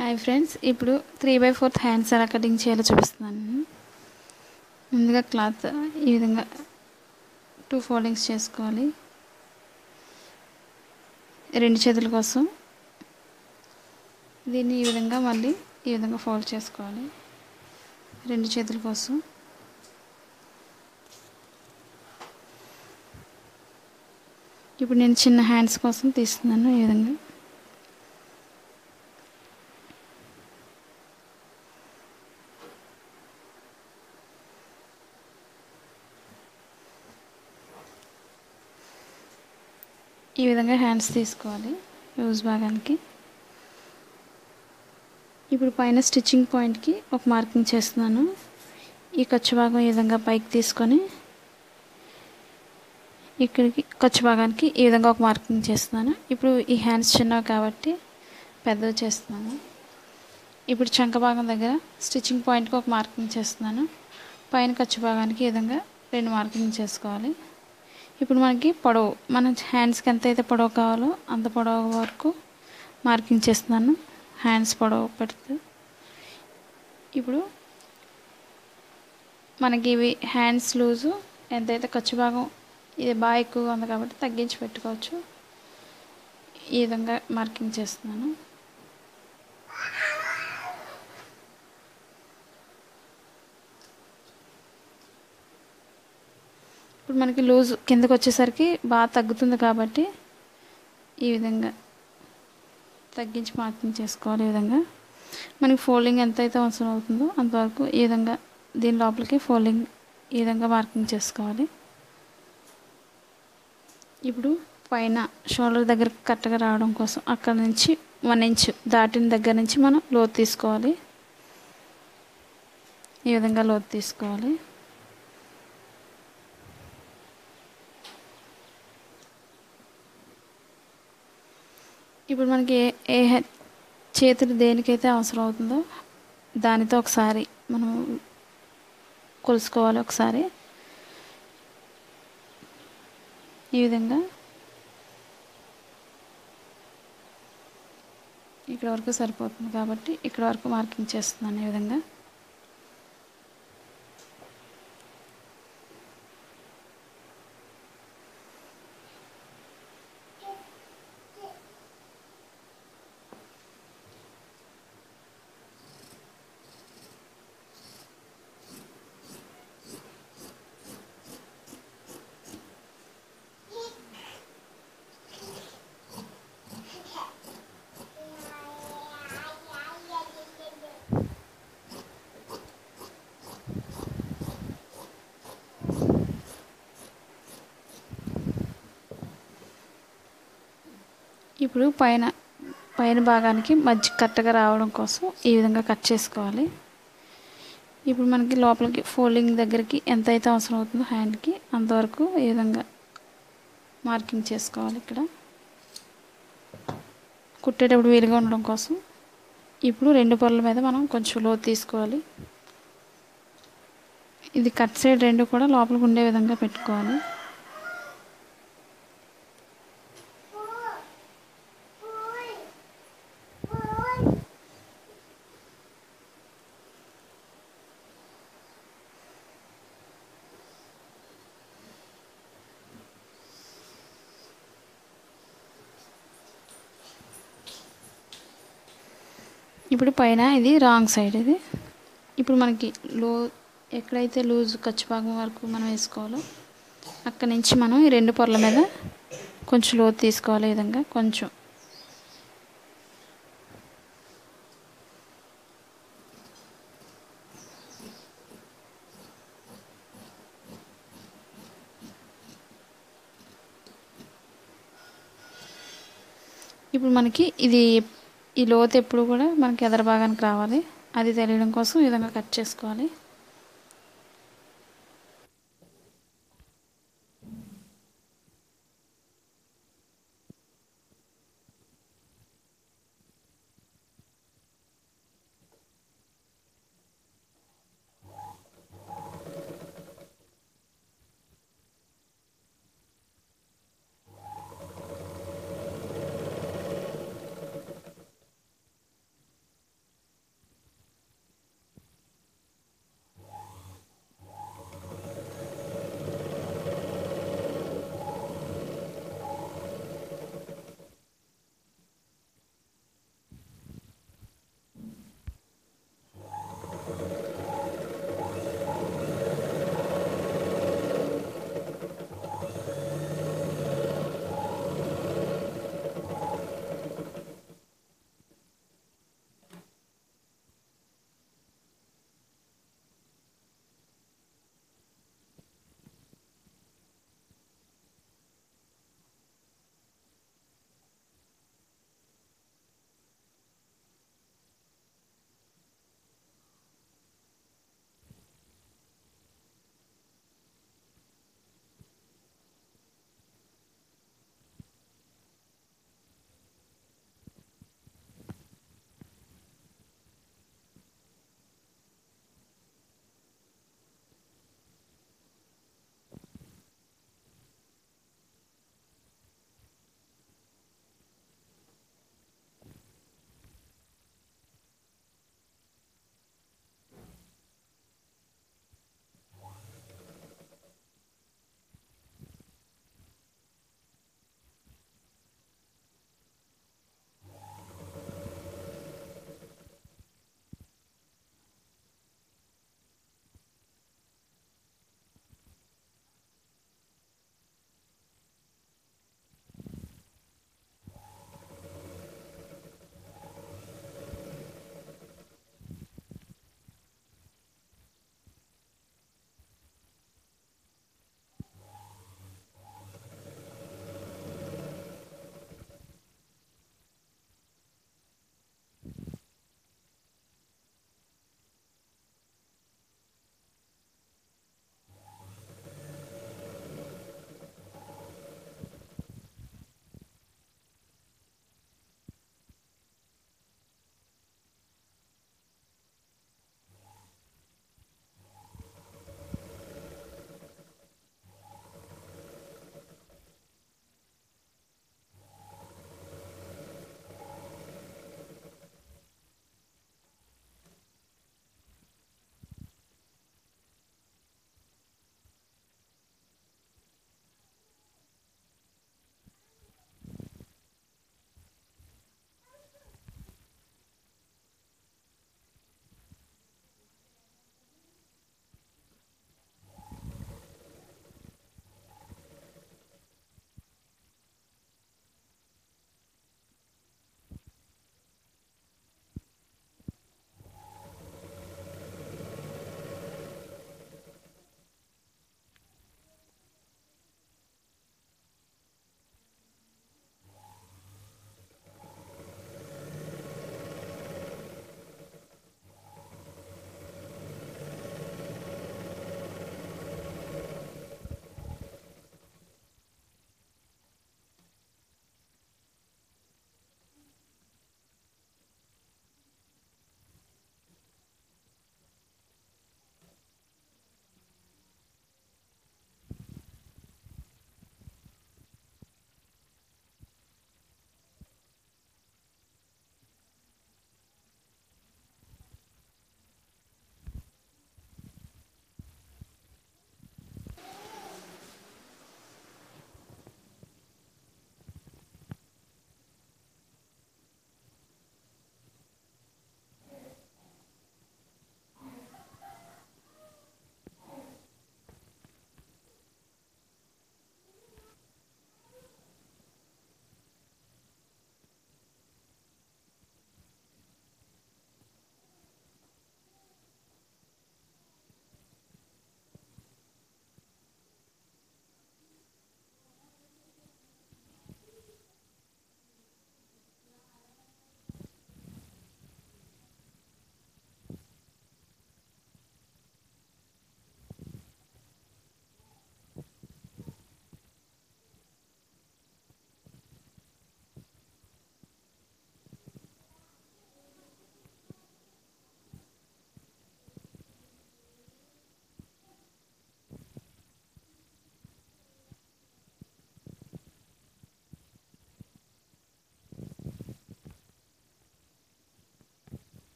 Hi friends, ఇప్పుడు 3/4 hands ఎలా cutting చేయాలో చూపిస్తున్నాను. ముందుగా క్లాత్ ఈ విధంగా 2 ఫోల్డింగ్స్ చేసుకోవాలి. రెండు చేతుల కోసం దీన్ని ఈ విధంగా మళ్ళీ ఈ విధంగా ఫోల్డ్ చేసుకోవాలి. రెండు చేతుల కోసం ఇప్పుడు నేను చిన్న హ్యాండ్స్ కోసం తీస్తున్నాను. ఈ విధంగా హ్యాండ్స్ తీసుకోవాలి లూజ్ భాగానికి. ఇప్పుడు పైన స్టిచ్చింగ్ పాయింట్కి ఒక మార్కింగ్ చేస్తున్నాను. ఈ ఖర్చు భాగం ఈ విధంగా పైకి తీసుకొని ఇక్కడికి ఖర్చు భాగానికి ఈ విధంగా ఒక మార్కింగ్ చేస్తున్నాను. ఇప్పుడు ఈ హ్యాండ్స్ చిన్నవి కాబట్టి పెద్దవి చేస్తున్నాను. ఇప్పుడు చంక భాగం దగ్గర స్టిచ్చింగ్ పాయింట్కి ఒక మార్కింగ్ చేస్తున్నాను. పైన ఖర్చు భాగానికి ఈ విధంగా 2 మార్కింగ్ చేసుకోవాలి. ఇప్పుడు మనకి పొడవు, మన హ్యాండ్స్కి ఎంత అయితే పొడవు కావాలో అంత పొడవు వరకు మార్కింగ్ చేస్తున్నాను. హ్యాండ్స్ పొడవు పెడుతూ ఇప్పుడు మనకి ఇవి హ్యాండ్స్ లూజు ఎంతైతే ఖర్చు భాగం ఇది బాగా ఎక్కువగా ఉంది కాబట్టి తగ్గించి పెట్టుకోవచ్చు. ఈ విధంగా మార్కింగ్ చేస్తున్నాను. ఇప్పుడు మనకి లూజ్ కిందకు వచ్చేసరికి బాగా తగ్గుతుంది కాబట్టి ఈ విధంగా తగ్గించి మార్కింగ్ చేసుకోవాలి. ఈ విధంగా మనకి ఫోల్డింగ్ ఎంతైతే అవసరం అవుతుందో అంతవరకు ఈ విధంగా దీని లోపలికి ఫోల్డింగ్ ఈ విధంగా మార్కింగ్ చేసుకోవాలి. ఇప్పుడు పైన షోల్డర్ దగ్గర కరెక్ట్గా రావడం కోసం అక్కడ నుంచి 1 ఇంచ్ దాటిన దగ్గర నుంచి మనం లోతు తీసుకోవాలి. ఈ విధంగా లోతు తీసుకోవాలి. ఇప్పుడు మనకి ఏ చేతులు దేనికైతే అవసరం అవుతుందో దానితో ఒకసారి మనం కొలుసుకోవాలి. ఒకసారి ఈ విధంగా ఇక్కడ వరకు సరిపోతుంది కాబట్టి ఇక్కడ వరకు మార్కింగ్ చేస్తున్నాను. ఈ విధంగా ఇప్పుడు పైన భాగానికి మధ్య కరెక్ట్గా రావడం కోసం ఈ విధంగా కట్ చేసుకోవాలి. ఇప్పుడు మనకి లోపలికి ఫోల్డింగ్ దగ్గరికి ఎంత అయితే అవసరం అవుతుందో హ్యాండ్కి అంతవరకు ఈ విధంగా మార్కింగ్ చేసుకోవాలి. ఇక్కడ కుట్టేటప్పుడు వీలుగా ఉండడం కోసం ఇప్పుడు 2 పొరల మీద మనం కొంచెం లోతు తీసుకోవాలి. ఇది కట్ సైడ్ 2 కూడా లోపలికి ఉండే విధంగా పెట్టుకోవాలి. ఇప్పుడు పైన ఇది రాంగ్ సైడ్. ఇది ఇప్పుడు మనకి ఎక్కడైతే లూజ్ ఖర్చు భాగం వరకు మనం వేసుకోవాలో అక్కడి నుంచి మనం ఈ 2 పొరల మీద కొంచెం లోతు తీసుకోవాలి. ఈ విధంగా కొంచెం ఇప్పుడు మనకి ఈ లోతు ఎప్పుడు కూడా మనకి ఎదర భాగానికి రావాలి. అది తెలియడం కోసం ఈ విధంగా కట్ చేసుకోవాలి.